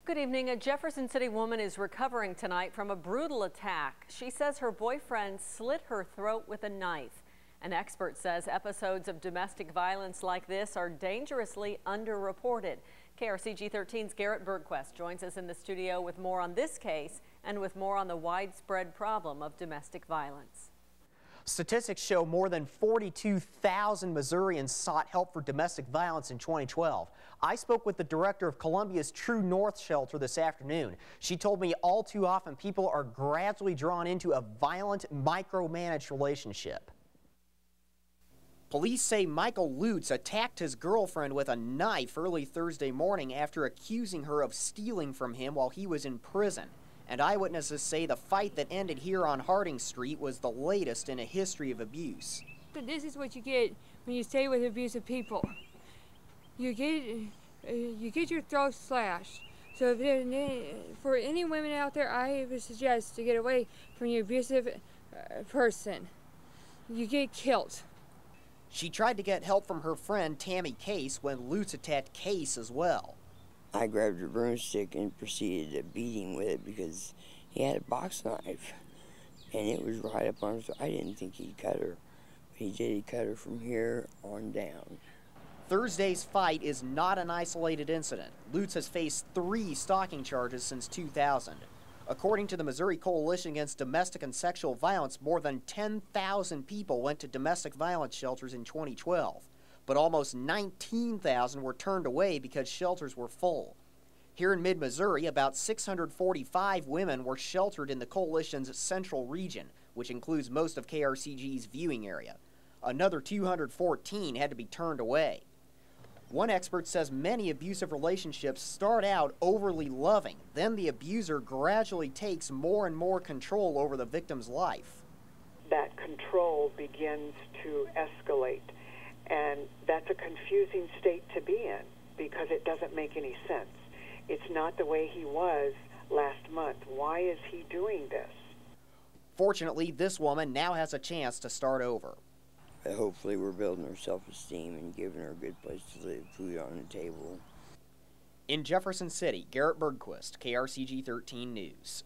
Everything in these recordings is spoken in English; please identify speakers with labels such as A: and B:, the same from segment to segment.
A: Good evening. A Jefferson City woman is recovering tonight from a brutal attack. She says her boyfriend slit her throat with a knife. An expert says episodes of domestic violence like this are dangerously underreported. KRCG 13's Garrett Bergquist joins us in the studio with more on this case and with more on the widespread problem of domestic violence.
B: Statistics show more than 42,000 Missourians sought help for domestic violence in 2012. I spoke with the director of Columbia's True North shelter this afternoon. She told me all too often people are gradually drawn into a violent, micromanaged relationship. Police say Michael Lutz attacked his girlfriend with a knife early Thursday morning after accusing her of stealing from him while he was in prison. And eyewitnesses say the fight that ended here on Harding Street was the latest in a history of abuse.
C: This is what you get when you stay with abusive people. You get your throat slashed. So for any women out there, I would suggest to get away from your abusive person. You get killed.
B: She tried to get help from her friend Tammy Case when Lutz attacked Case as well.
D: I grabbed a broomstick and proceeded to beat him with it because he had a box knife and it was right up on his. I didn't think he'd cut her, but he did. He cut her from here on down.
B: Thursday's fight is not an isolated incident. Lutz has faced 3 stalking charges since 2000. According to the Missouri Coalition Against Domestic and Sexual Violence, more than 10,000 people went to domestic violence shelters in 2012. But almost 19,000 were turned away because shelters were full. Here in mid-Missouri, about 645 women were sheltered in the coalition's central region, which includes most of KRCG's viewing area. Another 214 had to be turned away. One expert says many abusive relationships start out overly loving, then the abuser gradually takes more and more control over the victim's life.
E: That control begins to escalate. And that's a confusing state to be in because it doesn't make any sense. It's not the way he was last month. Why is he doing this?
B: Fortunately, this woman now has a chance to start over.
D: Hopefully we're building her self-esteem and giving her a good place to live, food on the table.
B: In Jefferson City, Garrett Bergquist, KRCG 13 News.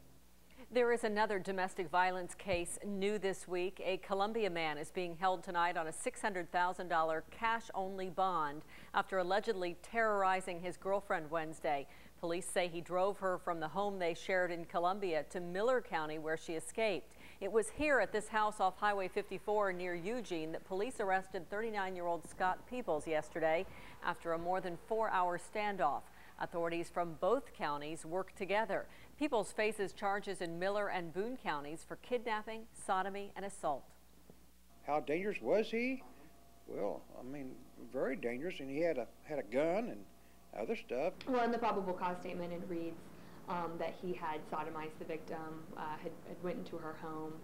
A: There is another domestic violence case new this week. A Columbia man is being held tonight on a $600,000 cash-only bond after allegedly terrorizing his girlfriend Wednesday. Police say he drove her from the home they shared in Columbia to Miller County, where she escaped. It was here at this house off Highway 54 near Eugene that police arrested 39-year-old Scott Peoples yesterday after a more than 4-hour standoff. Authorities from both counties worked together. Peoples faces charges in Miller and Boone counties for kidnapping, sodomy, and assault.
F: How dangerous was he? Well, I mean, very dangerous, and he had a gun and other stuff.
G: Well, in the probable cause statement, it reads that he had sodomized the victim, had went into her home.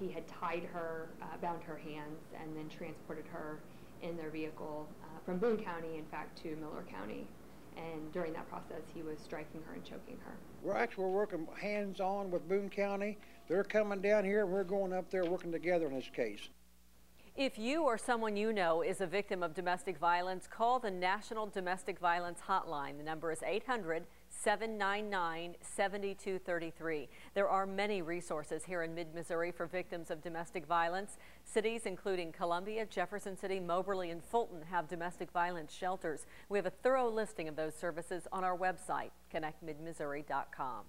G: He had tied her, bound her hands, and then transported her in their vehicle from Boone County, in fact, to Miller County. And during that process, he was striking her and choking her.
F: We're working hands-on with Boone County. They're coming down here, and we're going up there working together in this case.
A: If you or someone you know is a victim of domestic violence, call the National Domestic Violence Hotline. The number is 800-799-7233. There are many resources here in mid-Missouri for victims of domestic violence. Cities including Columbia, Jefferson City, Moberly, and Fulton have domestic violence shelters. We have a thorough listing of those services on our website, connectmidmissouri.com.